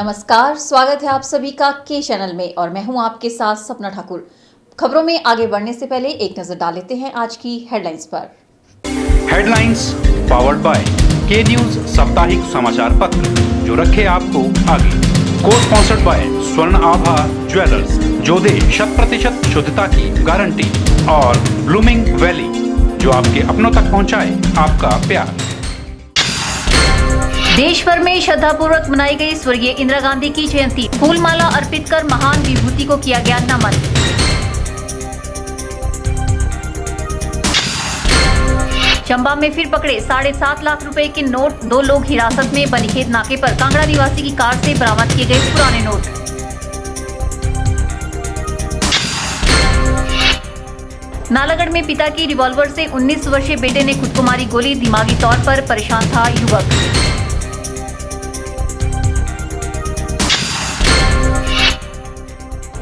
नमस्कार, स्वागत है आप सभी का के चैनल में और मैं हूं आपके साथ सपना ठाकुर। खबरों में आगे बढ़ने से पहले एक नजर डाल लेते हैं आज की हेडलाइंस पर। हेडलाइंस पावर्ड बाय के न्यूज साप्ताहिक समाचार पत्र, जो रखे आपको आगे। को स्पॉन्सर्ड बाय स्वर्ण आभा ज्वेलर्स, जो दे 100% शुद्धता की गारंटी, और ब्लूमिंग वैली, जो आपके अपनों तक पहुंचाए आपका प्यार। देश भर में श्रद्धापूर्वक मनाई गई स्वर्गीय इंदिरा गांधी की जयंती। फूलमाला अर्पित कर महान विभूति को किया गया नमन। चंबा में फिर पकड़े 7.5 लाख रुपए के नोट, 2 लोग हिरासत में। बनीखेत नाके पर कांगड़ा निवासी की कार से बरामद किए गए पुराने नोट। नालागढ़ में पिता की रिवॉल्वर से 19 वर्षीय बेटे ने खुद को मारी गोली। दिमागी तौर पर परेशान था युवक।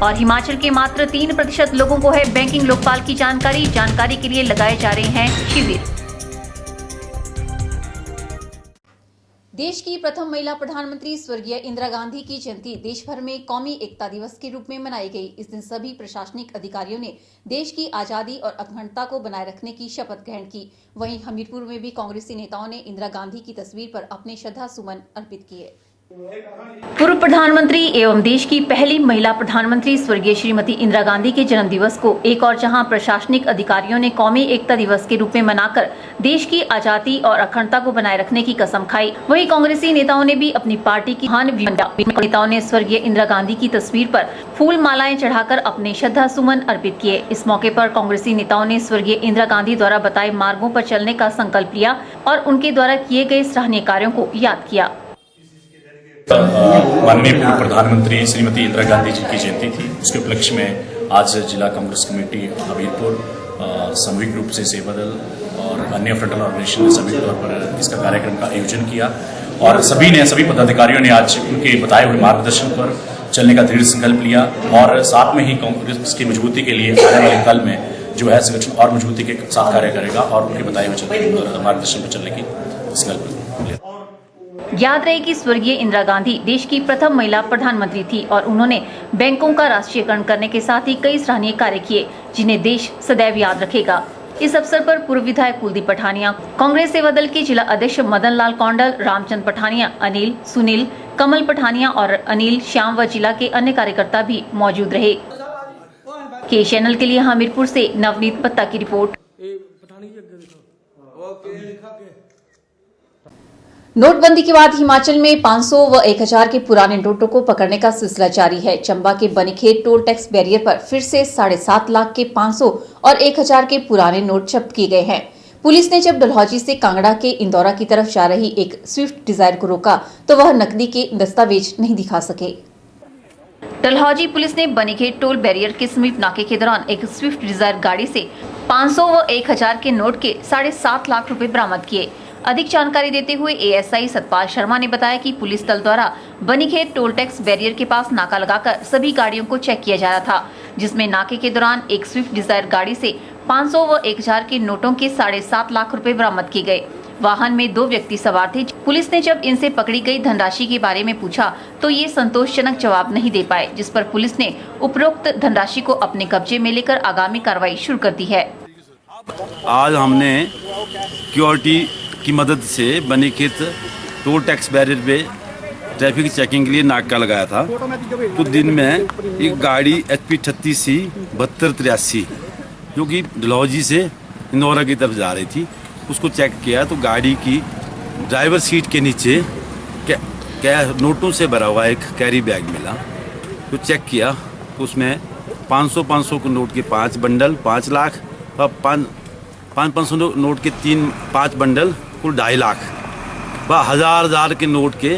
और हिमाचल के मात्र 3% लोगों को है बैंकिंग लोकपाल की जानकारी के लिए लगाए जा रहे हैं शिविर। देश की प्रथम महिला प्रधानमंत्री स्वर्गीय इंदिरा गांधी की जयंती देश भर में कौमी एकता दिवस के रूप में मनाई गई। इस दिन सभी प्रशासनिक अधिकारियों ने देश की आजादी और अखंडता को बनाए रखने की शपथ ग्रहण की। वहीं हमीरपुर में भी कांग्रेसी नेताओं ने इंदिरा गांधी की तस्वीर पर अपने श्रद्धा सुमन अर्पित किए। पूर्व प्रधानमंत्री एवं देश की पहली महिला प्रधानमंत्री स्वर्गीय श्रीमती इंदिरा गांधी के जन्म दिवस को एक और जहां प्रशासनिक अधिकारियों ने कौमी एकता दिवस के रूप में मनाकर देश की आजादी और अखंडता को बनाए रखने की कसम खाई, वहीं कांग्रेसी नेताओं ने भी अपनी पार्टी की महान नेताओं ने स्वर्गीय इंदिरा गांधी की तस्वीर पर फूल मालाएं चढ़ाकर अपने श्रद्धा सुमन अर्पित किए। इस मौके पर कांग्रेसी नेताओं ने स्वर्गीय इंदिरा गांधी द्वारा बताए मार्गों पर चलने का संकल्प लिया और उनके द्वारा किए गए सराहनीय कार्यों को याद किया। माननीय पूर्व प्रधानमंत्री श्रीमती इंदिरा गांधी जी की जयंती थी। उसके उपलक्ष्य में आज जिला कांग्रेस कमेटी हमीरपुर सामूहिक रूप से सेवा दल और अन्य फ्रंटल ऑर्गेनाइजेशन ने संयुक्त तौर पर इसका कार्यक्रम का आयोजन किया और सभी पदाधिकारियों ने आज उनके बताए हुए मार्गदर्शन पर चलने का दृढ़ संकल्प लिया और साथ में ही कांग्रेस की मजबूती के लिए आने वाले कल में जो है संगठन और मजबूती के साथ कार्य करेगा और उनके बताए हुए मार्गदर्शन पर चलने की संकल्प लिया। याद रहे कि स्वर्गीय इंदिरा गांधी देश की प्रथम महिला प्रधानमंत्री थी और उन्होंने बैंकों का राष्ट्रीयकरण करने के साथ ही कई सराहनीय कार्य किए, जिन्हें देश सदैव याद रखेगा। इस अवसर पर पूर्व विधायक कुलदीप पठानिया, कांग्रेस सेवा दल के जिला अध्यक्ष मदन लाल कौंडल, रामचंद्र पठानिया, अनिल, सुनील, कमल पठानिया और अनिल श्याम व जिला के अन्य कार्यकर्ता भी मौजूद रहे। के चैनल के लिए हमीरपुर से नवनीत पत्ता की रिपोर्ट। नोटबंदी के बाद हिमाचल में 500 व 1000 के पुराने नोटों को पकड़ने का सिलसिला जारी है। चंबा के बनीखेत टोल टैक्स बैरियर पर फिर से 7.5 लाख के 500 और 1000 के पुराने नोट जब्त किए गए हैं। पुलिस ने जब डलहौजी से कांगड़ा के इंदौरा की तरफ जा रही एक स्विफ्ट डिजायर को रोका तो वह नकदी के दस्तावेज नहीं दिखा सके। डलहौजी पुलिस ने बनीखेत टोल बैरियर के समीप नाके के दौरान एक स्विफ्ट डिजायर गाड़ी से 500 व 1000 के नोट के 7.5 लाख रुपए बरामद किए। अधिक जानकारी देते हुए एएसआई सतपाल शर्मा ने बताया कि पुलिस दल द्वारा बनीखेत टोल टैक्स बैरियर के पास नाका लगाकर सभी गाड़ियों को चेक किया जा रहा था, जिसमें नाके के दौरान एक स्विफ्ट डिजायर गाड़ी से 500 व 1000 के नोटों के 7.5 लाख रुपए बरामद किए गए। वाहन में 2 व्यक्ति सवार थे। पुलिस ने जब इनसे पकड़ी गई धनराशि के बारे में पूछा तो ये संतोषजनक जवाब नहीं दे पाए, जिस पर पुलिस ने उपरोक्त धनराशि को अपने कब्जे में लेकर आगामी कार्रवाई शुरू कर दी है। आज हमने सिक्योरिटी की मदद से बनीखेत टोल टैक्स बैरियर पे ट्रैफिक चेकिंग के लिए नाका लगाया था। तो दिन में एक गाड़ी HP 38C 7283 जो कि डलहौजी से इंदौरा की तरफ जा रही थी, उसको चेक किया तो गाड़ी की ड्राइवर सीट के नीचे नोटों से भरा हुआ एक कैरी बैग मिला। तो चेक किया तो उसमें 500 के नोट के 5 बंडल 5 लाख और 500 नोट के 5 बंडल कुल 2.5 लाख व 1000 के नोट के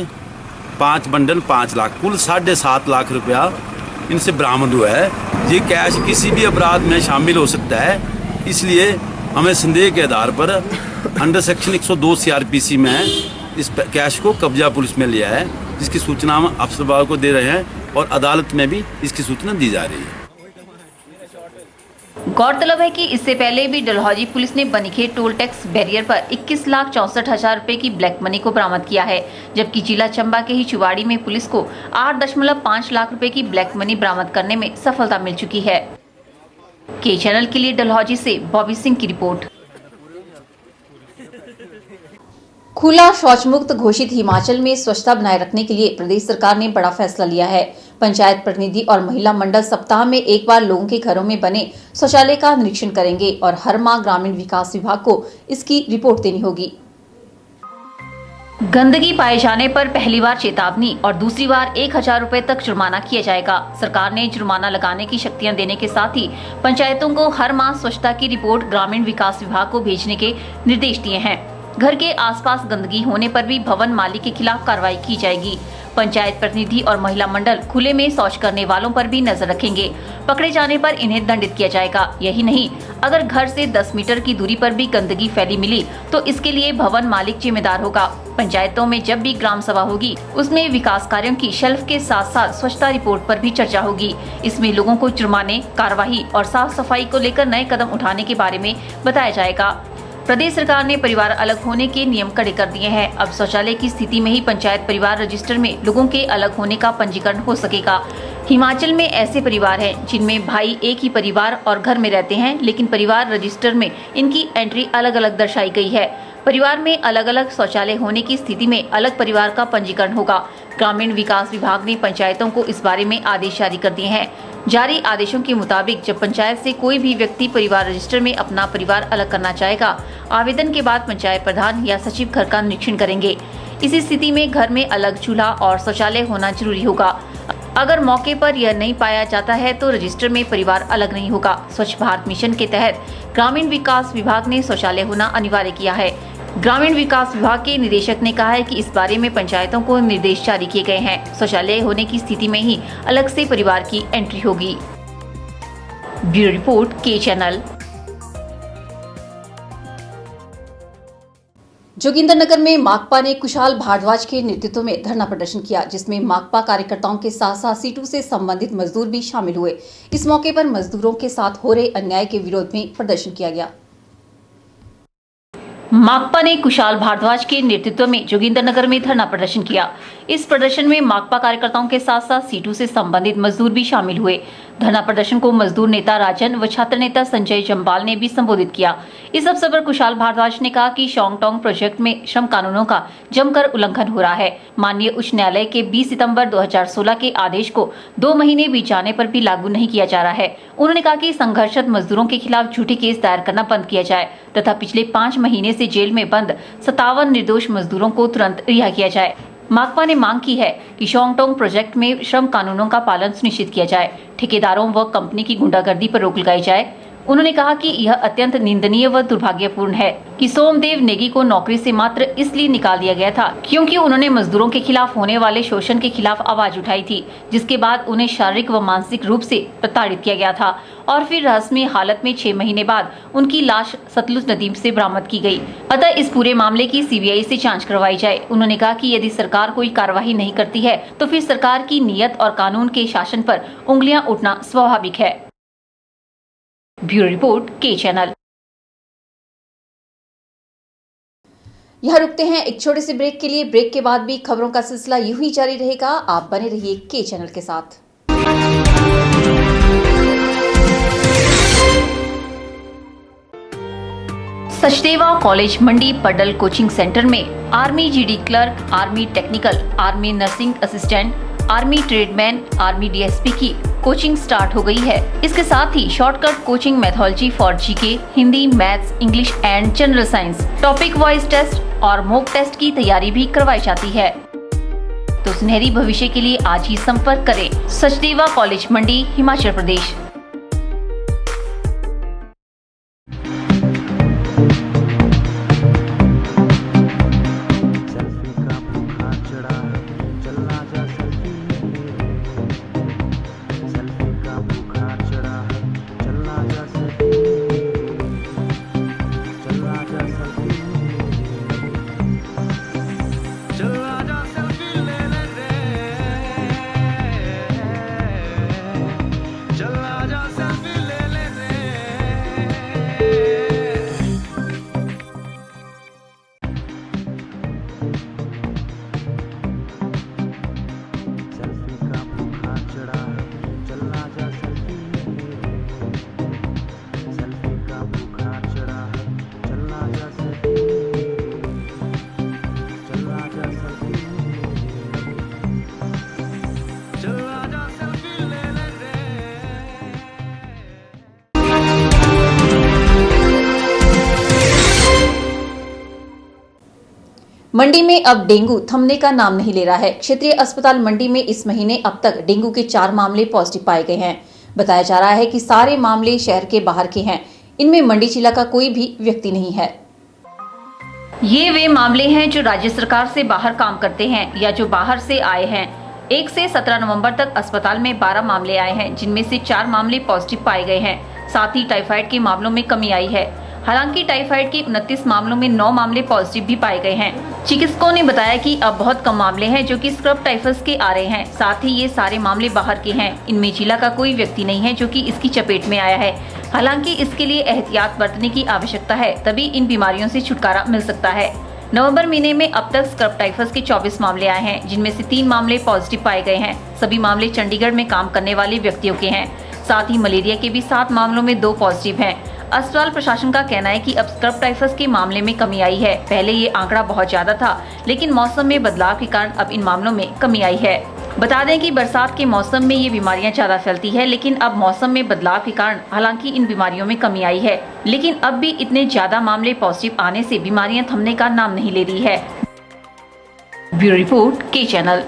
5 बंडल 5 लाख कुल 7.5 लाख रुपया इनसे बरामद हुआ है। ये कैश किसी भी अपराध में शामिल हो सकता है, इसलिए हमें संदेह के आधार पर अंडर सेक्शन 102 CRPC में इस कैश को कब्जा पुलिस में लिया है, जिसकी सूचना हम अफसर विभाग को दे रहे हैं और अदालत में भी इसकी सूचना दी जा रही है। गौरतलब है कि इससे पहले भी डलहौजी पुलिस ने बनीखेत टोल टैक्स बैरियर पर 21,64,000 रुपए की ब्लैक मनी को बरामद किया है, जबकि जिला चंबा के ही चुवाड़ी में पुलिस को 8.5 लाख रुपए की ब्लैक मनी बरामद करने में सफलता मिल चुकी है। के चैनल के लिए डलहौजी से बॉबी सिंह की रिपोर्ट। खुला शौच मुक्त घोषित हिमाचल में स्वच्छता बनाए रखने के लिए प्रदेश सरकार ने बड़ा फैसला लिया है। पंचायत प्रतिनिधि और महिला मंडल सप्ताह में एक बार लोगों के घरों में बने शौचालय का निरीक्षण करेंगे और हर माह ग्रामीण विकास विभाग को इसकी रिपोर्ट देनी होगी। गंदगी पाए जाने पर पहली बार चेतावनी और दूसरी बार 1,000 रुपए तक जुर्माना किया जाएगा। सरकार ने जुर्माना लगाने की शक्तियां देने के साथ ही पंचायतों को हर माह स्वच्छता की रिपोर्ट ग्रामीण विकास विभाग को भेजने के निर्देश दिए हैं। घर के आसपास गंदगी होने पर भी भवन मालिक के खिलाफ कार्रवाई की जाएगी। पंचायत प्रतिनिधि और महिला मंडल खुले में शौच करने वालों पर भी नजर रखेंगे। पकड़े जाने पर इन्हें दंडित किया जाएगा। यही नहीं, अगर घर से 10 मीटर की दूरी पर भी गंदगी फैली मिली तो इसके लिए भवन मालिक जिम्मेदार होगा। पंचायतों में जब भी ग्राम सभा होगी उसमें विकास कार्यों की शेल्फ के साथ साथ स्वच्छता रिपोर्ट पर भी चर्चा होगी। इसमें लोगों को जुर्माने, कार्यवाही और साफ सफाई को लेकर नए कदम उठाने के बारे में बताया जाएगा। प्रदेश सरकार ने परिवार अलग होने के नियम कड़े कर दिए हैं। अब शौचालय की स्थिति में ही पंचायत परिवार रजिस्टर में लोगों के अलग होने का पंजीकरण हो सकेगा। हिमाचल में ऐसे परिवार हैं जिनमें भाई एक ही परिवार और घर में रहते हैं, लेकिन परिवार रजिस्टर में इनकी एंट्री अलग अलग दर्शाई गई है। परिवार में अलग अलग शौचालय होने की स्थिति में अलग परिवार का पंजीकरण होगा। ग्रामीण विकास विभाग ने पंचायतों को इस बारे में आदेश जारी कर दिए हैं। जारी आदेशों के मुताबिक जब पंचायत से कोई भी व्यक्ति परिवार रजिस्टर में अपना परिवार अलग करना चाहेगा, आवेदन के बाद पंचायत प्रधान या सचिव घर का निरीक्षण करेंगे। इसी स्थिति में घर में अलग चूल्हा और शौचालय होना जरूरी होगा। अगर मौके पर यह नहीं पाया जाता है तो रजिस्टर में परिवार अलग नहीं होगा। स्वच्छ भारत मिशन के तहत ग्रामीण विकास विभाग ने शौचालय होना अनिवार्य किया है। ग्रामीण विकास विभाग के निदेशक ने कहा है कि इस बारे में पंचायतों को निर्देश जारी किए गए हैं। शौचालय होने की स्थिति में ही अलग से परिवार की एंट्री होगी। ब्यूरो रिपोर्ट, के चैनल। जोगिंद्रनगर में माकपा ने कुशाल भारद्वाज के नेतृत्व में धरना प्रदर्शन किया, जिसमें माकपा कार्यकर्ताओं के साथ साथ सीटू से संबंधित मजदूर भी शामिल हुए। इस मौके पर मजदूरों के साथ हो रहे अन्याय के विरोध में प्रदर्शन किया गया। माकपा ने कुशाल भारद्वाज के नेतृत्व में जोगिंद्रनगर में धरना प्रदर्शन किया। इस प्रदर्शन में माकपा कार्यकर्ताओं के साथ साथ सीटू से संबंधित मजदूर भी शामिल हुए। धरना प्रदर्शन को मजदूर नेता राजन व छात्र नेता संजय जम्बाल ने भी संबोधित किया। इस अवसर पर कुशाल भारद्वाज ने कहा कि शॉन्गटोंग प्रोजेक्ट में श्रम कानूनों का जमकर उल्लंघन हो रहा है। माननीय उच्च न्यायालय के 20 सितंबर 2016 के आदेश को 2 महीने बीत जाने पर भी लागू नहीं किया जा रहा है। उन्होंने कहा कि संघर्षरत मजदूरों के खिलाफ झूठे केस दायर करना बंद किया जाए तथा पिछले 5 महीने से जेल में बंद 57 निर्दोष मजदूरों को तुरंत रिहा किया जाए। माकपा ने मांग की है कि शॉन्गटोंग प्रोजेक्ट में श्रम कानूनों का पालन सुनिश्चित किया जाए, ठेकेदारों व कंपनी की गुंडागर्दी पर रोक लगाई जाए। उन्होंने कहा कि यह अत्यंत निंदनीय व दुर्भाग्यपूर्ण है कि सोमदेव नेगी को नौकरी से मात्र इसलिए निकाल दिया गया था क्योंकि उन्होंने मजदूरों के खिलाफ होने वाले शोषण के खिलाफ आवाज उठाई थी, जिसके बाद उन्हें शारीरिक व मानसिक रूप से प्रताड़ित किया गया था और फिर रहस्यमय हालत में 6 महीने बाद उनकी लाश सतलुज नदी से बरामद की गई। अतः इस पूरे मामले की सीबीआई से जांच करवाई जाए। उन्होंने कहा कि यदि सरकार कोई कार्रवाई नहीं करती है तो फिर सरकार की नीयत और कानून के शासन पर उंगलियां उठना स्वाभाविक है। ब्यूरो रिपोर्ट, के चैनल। यहाँ रुकते हैं एक छोटे से ब्रेक के लिए। ब्रेक के बाद भी खबरों का सिलसिला यूं ही जारी रहेगा। आप बने रहिए के चैनल के साथ। Sachdeva college Mandi Paddal coaching centre में army GD clerk, army technical, army nursing assistant, army tradesman, army DSP की कोचिंग स्टार्ट हो गई है। इसके साथ ही shortcut coaching methodology for GK, Hindi, maths, English and general science, topic wise test और मॉक टेस्ट की तैयारी भी करवाई जाती है। तो सुनहरी भविष्य के लिए आज ही संपर्क करें सचदेवा कॉलेज मंडी, हिमाचल प्रदेश। चला जा मंडी में अब डेंगू थमने का नाम नहीं ले रहा है। क्षेत्रीय अस्पताल मंडी में इस महीने अब तक डेंगू के 4 मामले पॉजिटिव पाए गए हैं। बताया जा रहा है कि सारे मामले शहर के बाहर के हैं। इनमें मंडी जिला का कोई भी व्यक्ति नहीं है। ये वे मामले हैं जो राज्य सरकार से बाहर काम करते हैं या जो बाहर से आए हैं। 1 से 17 नवंबर तक अस्पताल में 12 मामले आए हैं, जिनमें से 4 मामले पॉजिटिव पाए गए हैं। साथ ही टाइफाइड के मामलों में कमी आई है। हालांकि टाइफाइड के 29 मामलों में 9 मामले पॉजिटिव भी पाए गए हैं। चिकित्सकों ने बताया कि अब बहुत कम मामले हैं जो कि स्क्रब टाइफस के आ रहे हैं। साथ ही ये सारे मामले बाहर के हैं। इनमें जिला का कोई व्यक्ति नहीं है जो कि इसकी चपेट में आया है। हालांकि इसके लिए एहतियात बरतने की आवश्यकता है, तभी इन बीमारियों से छुटकारा मिल सकता है। नवंबर महीने में अब तक स्क्रब टाइफस के 24 मामले आए हैं, जिनमें से 3 मामले पॉजिटिव पाए गए हैं। सभी मामले चंडीगढ़ में काम करने वाले व्यक्तियों के हैं। साथ ही मलेरिया के भी 7 मामलों में 2 पॉजिटिव हैं। अस्पताल प्रशासन का कहना है कि अब स्क्रब टाइफस के मामले में कमी आई है। पहले ये आंकड़ा बहुत ज्यादा था, लेकिन मौसम में बदलाव के कारण अब इन मामलों में कमी आई है। बता दें कि बरसात के मौसम में ये बीमारियां ज्यादा फैलती है, लेकिन अब मौसम में बदलाव के कारण हालांकि इन बीमारियों में कमी आई है, लेकिन अब भी इतने ज्यादा मामले पॉजिटिव आने से बीमारियां थमने का नाम नहीं ले रही है। ब्यूरो रिपोर्ट के चैनल।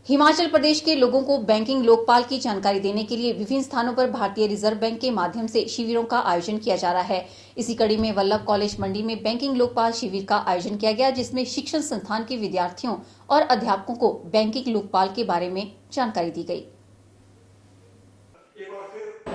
हिमाचल प्रदेश के लोगों को बैंकिंग लोकपाल की जानकारी देने के लिए विभिन्न स्थानों पर भारतीय रिजर्व बैंक के माध्यम से शिविरों का आयोजन किया जा रहा है। इसी कड़ी में वल्लभ कॉलेज मंडी में बैंकिंग लोकपाल शिविर का आयोजन किया गया, जिसमें शिक्षण संस्थान के विद्यार्थियों और अध्यापकों को बैंकिंग लोकपाल के बारे में जानकारी दी गई।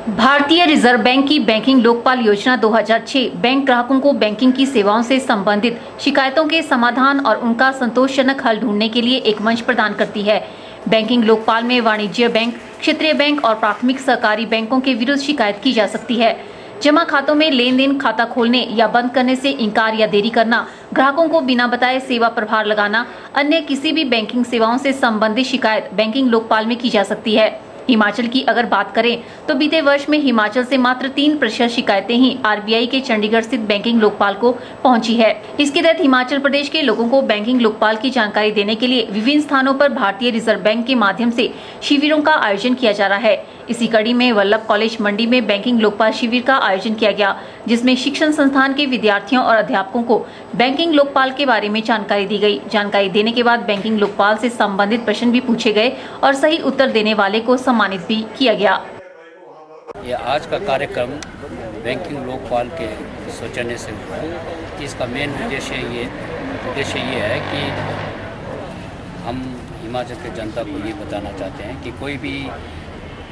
भारतीय रिजर्व बैंक की बैंकिंग लोकपाल योजना 2006 बैंक ग्राहकों को बैंकिंग की सेवाओं से संबंधित शिकायतों के समाधान और उनका संतोषजनक हल ढूंढने के लिए एक मंच प्रदान करती है। बैंकिंग लोकपाल में वाणिज्य बैंक, क्षेत्रीय बैंक और प्राथमिक सहकारी बैंकों के विरुद्ध शिकायत की जा सकती है। जमा खातों में लेन देन, खाता खोलने या बंद करने से इंकार या देरी करना, ग्राहकों को बिना बताए सेवा प्रभार लगाना, अन्य किसी भी बैंकिंग सेवाओं से संबंधित शिकायत बैंकिंग लोकपाल में की जा सकती है। हिमाचल की अगर बात करें तो बीते वर्ष में हिमाचल से मात्र 3% शिकायतें ही आरबीआई के चंडीगढ़ स्थित बैंकिंग लोकपाल को पहुंची है। इसके तहत हिमाचल प्रदेश के लोगों को बैंकिंग लोकपाल की जानकारी देने के लिए विभिन्न स्थानों पर भारतीय रिजर्व बैंक के माध्यम से शिविरों का आयोजन किया जा रहा है। इसी कड़ी में वल्लभ कॉलेज मंडी में बैंकिंग लोकपाल शिविर का आयोजन किया गया, जिसमें शिक्षण संस्थान के विद्यार्थियों और अध्यापकों को बैंकिंग लोकपाल के बारे में जानकारी दी गई। जानकारी देने के बाद बैंकिंग लोकपाल से संबंधित प्रश्न भी पूछे गए और सही उत्तर देने वाले को सम्मानित भी किया गया। ये आज का कार्यक्रम बैंकिंग लोकपाल के सोचने से हुआ है। इसका मेन उद्देश्य ये है कि हम हिमाचल के जनता को ये बताना चाहते हैं कि कोई भी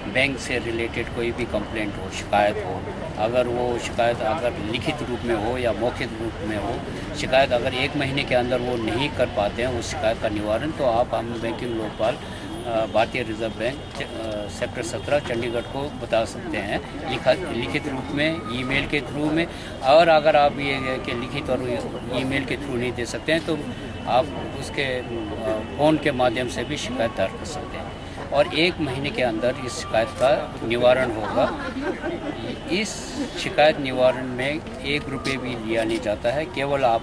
बैंक से रिलेटेड कोई भी कंप्लेंट हो, शिकायत हो, अगर वो शिकायत अगर लिखित रूप में हो या मौखिक रूप में हो, शिकायत अगर 1 महीने के अंदर वो नहीं कर पाते हैं उस शिकायत का निवारण, तो आप हम बैंकिंग लोकपाल भारतीय रिजर्व बैंक सेक्टर 17 चंडीगढ़ को बता सकते हैं लिखित रूप में, ईमेल के थ्रू में। और अगर आप ये कि लिखित और ईमेल के थ्रू नहीं दे सकते हैं तो आप उसके फ़ोन के माध्यम से भी शिकायत दर्ज कर सकते हैं और 1 महीने के अंदर इस शिकायत का निवारण होगा। इस शिकायत निवारण में 1 रुपये भी लिया नहीं जाता है। केवल आप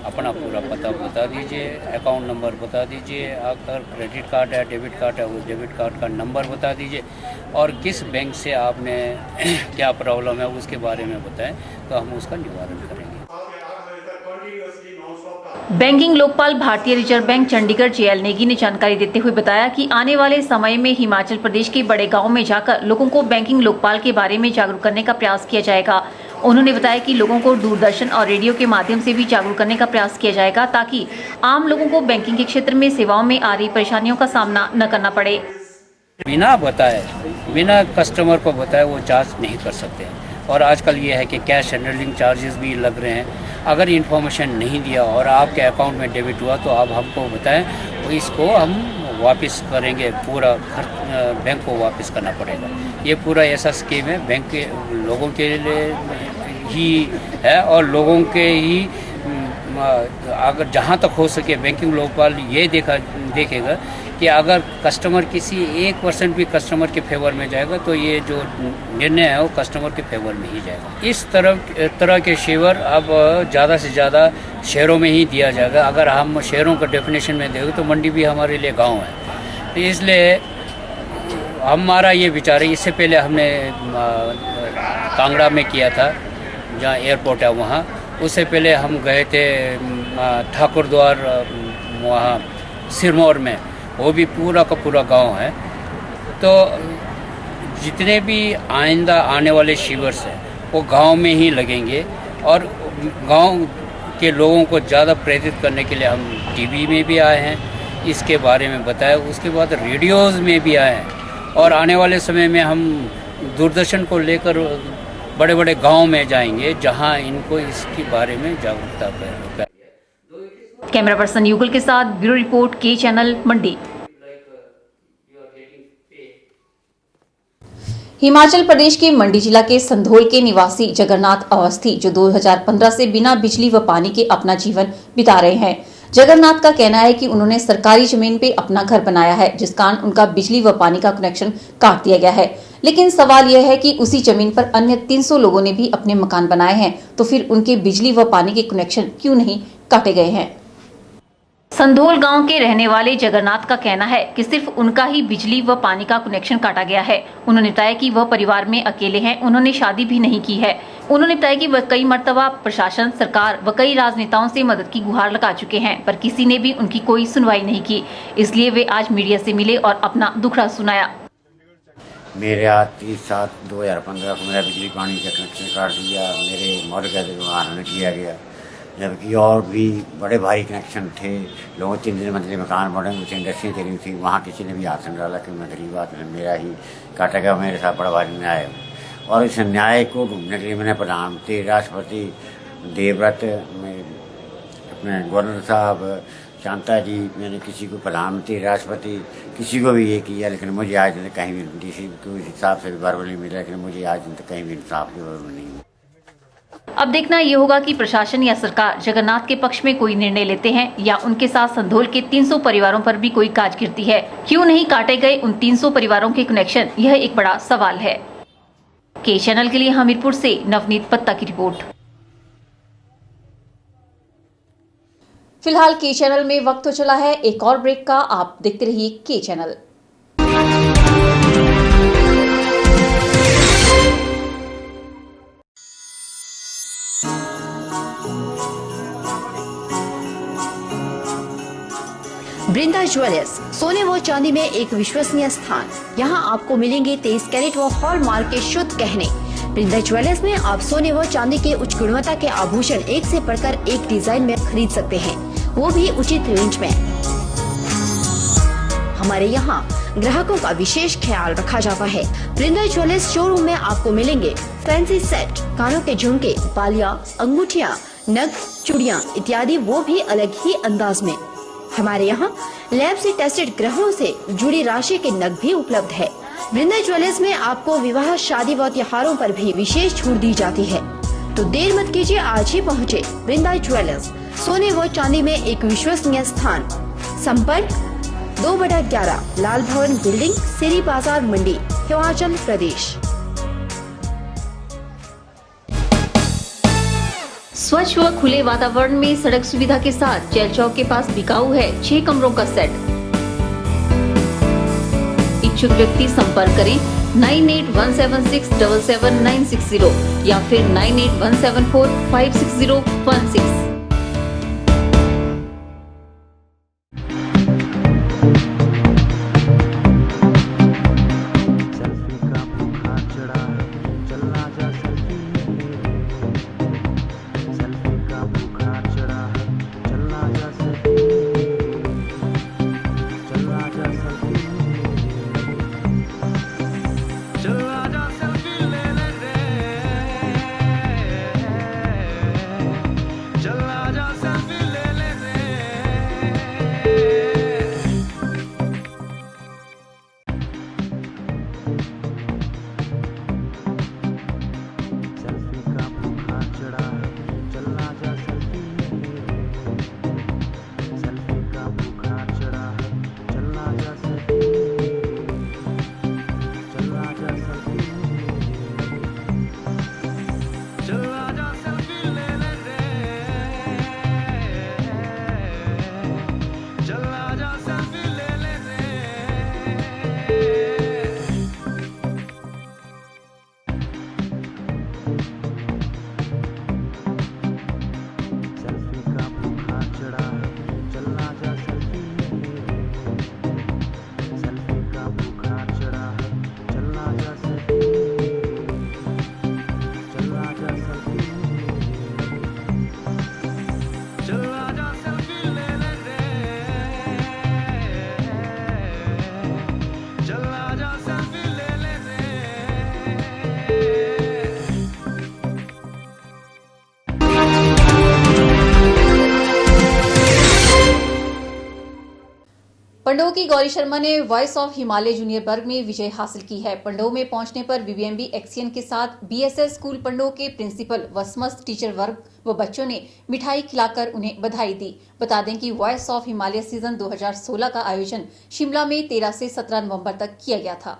अपना पूरा पता बता दीजिए, अकाउंट नंबर बता दीजिए, अगर क्रेडिट कार्ड है, डेबिट कार्ड है, वो डेबिट कार्ड का नंबर बता दीजिए और किस बैंक से आपने क्या प्रॉब्लम है उसके बारे में बताएं, तो हम उसका निवारण करेंगे। बैंकिंग लोकपाल भारतीय reserve bank Chandigarh JL Negi ने जानकारी देते हुए बताया कि आने वाले समय में हिमाचल प्रदेश के बड़े गांवों में जाकर लोगों को बैंकिंग लोकपाल के बारे में जागरूक करने का प्रयास किया जाएगा। उन्होंने बताया कि लोगों को दूरदर्शन और रेडियो के माध्यम से भी जागरूक करने का प्रयास किया जाएगा, ताकि आम लोगों को बैंकिंग के क्षेत्र में सेवाओं में आ रही परेशानियों का सामना न करना पड़े। बिना बताए, बिना कस्टमर को बताए वो चार्ज नहीं कर सकते हैं। और आजकल ये है कि कैश हैंडलिंग चार्जेस भी लग रहे हैं। अगर इन्फॉर्मेशन नहीं दिया और आपके अकाउंट में डेबिट हुआ तो आप हमको बताएं, तो इसको हम वापस करेंगे, पूरा बैंक को वापस करना पड़ेगा। ये पूरा ऐसा स्कीम है, बैंक के लोगों के लिए ही है और लोगों के ही अगर जहाँ तक हो सके बैंकिंग लोकपाल ये देखेगा कि अगर कस्टमर किसी 1% भी कस्टमर के फेवर में जाएगा तो ये जो निर्णय है वो कस्टमर के फेवर में ही जाएगा। इस तरह के शिविर अब ज़्यादा से ज़्यादा शहरों में ही दिया जाएगा। अगर हम शहरों का डेफिनेशन में देखें तो मंडी भी हमारे लिए गांव है, तो इसलिए हमारा ये विचार है। इससे पहले हमने कांगड़ा में किया था, जहाँ एयरपोर्ट है वहाँ। उससे पहले हम गए थे ठाकुर द्वार वहाँ सिरमौर में, वो भी पूरा का पूरा गांव है। तो जितने भी आइंदा आने वाले शिविर्स हैं वो गांव में ही लगेंगे और गांव के लोगों को ज़्यादा प्रेरित करने के लिए हम टीवी में भी आए हैं, इसके बारे में बताया। उसके बाद रेडियोज़ में भी आए हैं और आने वाले समय में हम दूरदर्शन को लेकर बड़े बड़े गांव में जाएंगे जहां इनको इसके बारे में जागरूकता करें। कैमरा पर्सन युगल के साथ ब्यूरो रिपोर्ट के चैनल मंडी। हिमाचल प्रदेश के मंडी जिला के संधोल के निवासी जगन्नाथ अवस्थी जो 2015 से बिना बिजली व पानी के अपना जीवन बिता रहे हैं। जगन्नाथ का कहना है कि उन्होंने सरकारी जमीन पे अपना घर बनाया है, जिस कारण उनका बिजली व पानी का कनेक्शन काट दिया गया है। लेकिन सवाल यह है कि उसी जमीन पर अन्य 300 लोगों ने भी अपने मकान बनाए हैं, तो फिर उनके बिजली व पानी के कनेक्शन क्यों नहीं काटे गए हैं। संधोल गांव के रहने वाले जगन्नाथ का कहना है कि सिर्फ उनका ही बिजली व पानी का कनेक्शन काटा गया है। उन्होंने बताया कि वह परिवार में अकेले हैं, उन्होंने शादी भी नहीं की है। उन्होंने बताया कि वह कई मर्तबा प्रशासन, सरकार व कई राजनेताओं से मदद की गुहार लगा चुके हैं, पर किसी ने भी उनकी कोई सुनवाई नहीं की। इसलिए वे आज मीडिया से मिले और अपना दुखड़ा सुनाया। मेरे आज 30/7/2015 को मेरा बिजली पानी का कनेक्शन काट दिया। मेरे मौर्य में किया गया, जबकि और भी बड़े भारी कनेक्शन थे। लोगों 3 मंजिले मकान बने, मुझे इंडस्ट्री चली थी, वहाँ किसी ने भी हाथ नहीं डाला कि मैं गरीब आदमी, मेरा ही काटा गया। मेरे साथ बड़ा भारी न्याय और इस न्याय को ढूंढने के लिए मैंने प्रधानमंत्री, राष्ट्रपति देवव्रत, अपने गवर्नर साहब, शांता जी, मैंने किसी को प्रधानमंत्री, राष्ट्रपति, किसी को भी ये किया, लेकिन मुझे आज तक कहीं भी किसी को हिसाब से भी बराबर नहीं मिला। लेकिन मुझे आज तक कहीं भी इंसाफ की बराबर नहीं मिला। अब देखना ये होगा कि प्रशासन या सरकार जगन्नाथ के पक्ष में कोई निर्णय लेते हैं या उनके साथ संधोल के 300 परिवारों पर भी कोई काज गिरती है। क्यों नहीं काटे गए उन 300 परिवारों के कनेक्शन, यह एक बड़ा सवाल है। के चैनल के लिए हमीरपुर से नवनीत पत्ता की रिपोर्ट। फिलहाल के चैनल में वक्त तो चला है एक और ब्रेक का, आप देखते रहिए के चैनल। बृंदा ज्वेलर्स, सोने व चांदी में एक विश्वसनीय स्थान। यहाँ आपको मिलेंगे 23 कैरेट व हॉलमार्क के शुद्ध गहने। बृंदा ज्वेलर्स में आप सोने व चांदी के उच्च गुणवत्ता के आभूषण एक से बढ़कर एक डिजाइन में खरीद सकते हैं, वो भी उचित रेंज में। हमारे यहाँ ग्राहकों का विशेष ख्याल रखा जाता है। बृंदा ज्वेलर्स शोरूम में आपको मिलेंगे फैंसी सेट, कानों के झुमके, बालियां, अंगूठियां, नग, चूड़ियां इत्यादि, वो भी अलग ही अंदाज में। हमारे यहाँ लैब से टेस्टेड ग्रहों से जुड़ी राशि के नग भी उपलब्ध है। बृंदा ज्वेलर्स में आपको विवाह, शादी व त्योहारों पर भी विशेष छूट दी जाती है। तो देर मत कीजिए, आज ही पहुँचे बृंदा ज्वेलर्स, सोने व चांदी में एक विश्वसनीय स्थान। संपर्क 2/11 लाल भवन बिल्डिंग, सिरी बाजार, मंडी, हिमाचल प्रदेश। स्वच्छ व खुले वातावरण में सड़क सुविधा के साथ जेल चौक के पास बिकाऊ है 6 कमरों का सेट। इच्छुक व्यक्ति संपर्क करें 9817677960 या फिर 9817456016। पंडोह की गौरी शर्मा ने वॉइस ऑफ हिमालय जूनियर वर्ग में विजय हासिल की है। पंडोह में पहुंचने पर बीबीएमबी एक्सियन के साथ बीएसएस स्कूल पंडोह के प्रिंसिपल व समस्त टीचर वर्ग व बच्चों ने मिठाई खिलाकर उन्हें बधाई दी। बता दें कि वॉइस ऑफ हिमालय सीजन 2016 का आयोजन शिमला में 13 से 17 नवंबर तक किया गया था।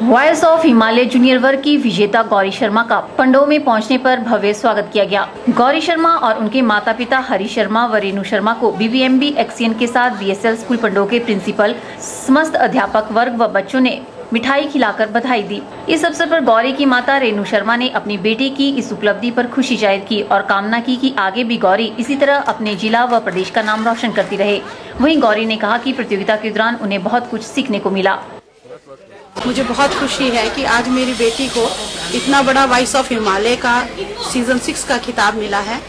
वॉइस ऑफ हिमालय जूनियर वर्ग की विजेता गौरी शर्मा का पंडोह में पहुंचने पर भव्य स्वागत किया गया। गौरी शर्मा और उनके माता पिता हरी शर्मा व रेणु शर्मा को बीबीएमबी एक्सियन के साथ बीएसएल स्कूल पंडोह के प्रिंसिपल, समस्त अध्यापक वर्ग व बच्चों ने मिठाई खिलाकर बधाई दी। इस अवसर पर गौरी की माता रेणु शर्मा ने अपनी बेटी की इस उपलब्धि पर खुशी जाहिर की और कामना की कि आगे भी गौरी इसी तरह अपने जिला व प्रदेश का नाम रोशन करती रहे। वहीं गौरी ने कहा कि प्रतियोगिता के दौरान उन्हें बहुत कुछ सीखने को मिला। मुझे बहुत खुशी है कि आज मेरी बेटी को इतना बड़ा वॉइस ऑफ हिमालय का सीजन 6 का खिताब मिला है।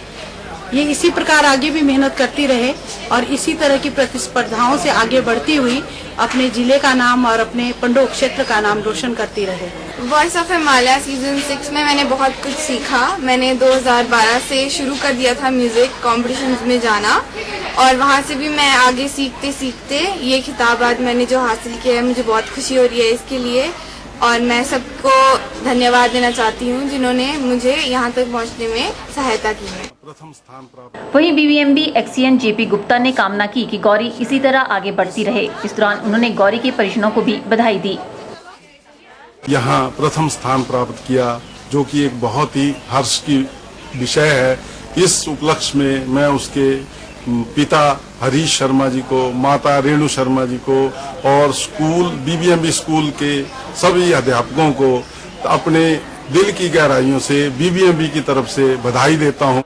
ये इसी प्रकार आगे भी मेहनत करती रहे और इसी तरह की प्रतिस्पर्धाओं से आगे बढ़ती हुई अपने जिले का नाम और अपने पंडोह क्षेत्र का नाम रोशन करती रहे। वॉइस ऑफ हिमालय सीजन 6 में मैंने बहुत कुछ सीखा। मैंने 2012 से शुरू कर दिया था म्यूजिक कॉम्पिटिशन्स में जाना और वहाँ से भी मैं आगे सीखते सीखते ये खिताब आज मैंने जो हासिल किया है, मुझे बहुत खुशी हो रही है इसके लिए और मैं सबको धन्यवाद देना चाहती हूँ जिन्होंने मुझे यहाँ तक पहुँचने में सहायता की है। वहीं बीबीएमबी एक्सियन जेपी गुप्ता ने कामना की कि गौरी इसी तरह आगे बढ़ती रहे। इस दौरान उन्होंने गौरी के परिजनों को भी बधाई दी। यहाँ प्रथम स्थान प्राप्त किया, जो कि एक बहुत ही हर्ष की विषय है। इस उपलक्ष्य में मैं उसके पिता हरीश शर्मा जी को, माता रेणु शर्मा जी को और स्कूल बीबीएमबी स्कूल के सभी अध्यापकों को अपने दिल की गहराइयों से बीबीएमबी की तरफ से बधाई देता हूँ।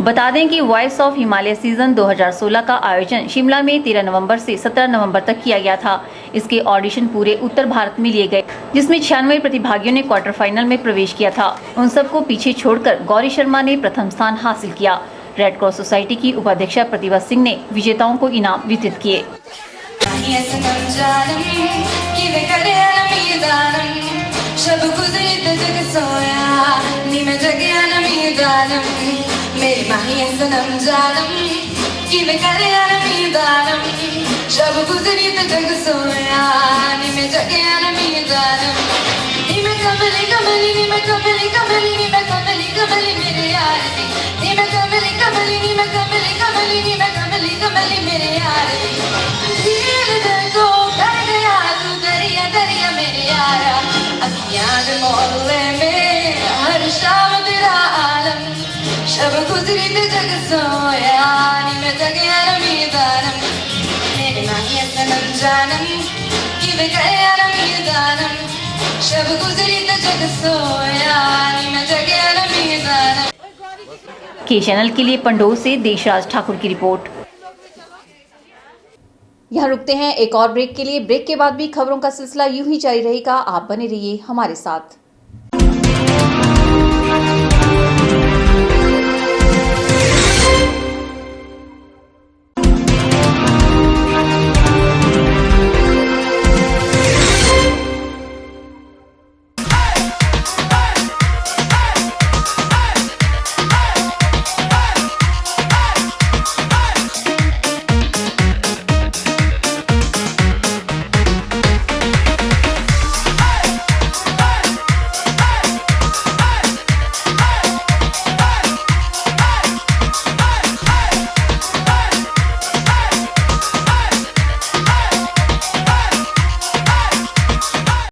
बता दें कि वॉइस ऑफ हिमालय सीजन 2016 का आयोजन शिमला में 13 नवंबर से 17 नवंबर तक किया गया था। इसके ऑडिशन पूरे उत्तर भारत में लिए गए, जिसमें 96 प्रतिभागियों ने क्वार्टर फाइनल में प्रवेश किया था। उन सबको पीछे छोड़कर गौरी शर्मा ने प्रथम स्थान हासिल किया। रेड क्रॉस सोसाइटी की उपाध्यक्षा प्रतिभा सिंह ने विजेताओं को इनाम वितरित किए। मेरी माही सनम जानम कि मैं करे आनमी दानम जब गुजरी तो जग सोया नी मैं जगे आनमी दानम नी मैं कमली कमली नी मैं कमली कमली नी मैं कमली कमली मेरे यार नी मैं कमली कमली नी मैं कमली कमली नी मैं कमली कमली मेरे यार दिल को कर गया तू दरिया दरिया मेरे यार अखियां मोहल्ले में हर शाम तेरा आलम शब गुजरी ते जग सोया नी मैं जगे आनमी दानम मेरी माही सनम जानम कि मैं करे आनमी दानम शब गुजरी ते जग सोया नी मैं जगे आनमी दानम। के चैनल के लिए पंडोह से देशराज ठाकुर की रिपोर्ट। यहाँ रुकते हैं एक और ब्रेक के लिए। ब्रेक के बाद भी खबरों का सिलसिला यूं ही जारी रहेगा। आप बने रहिए हमारे साथ।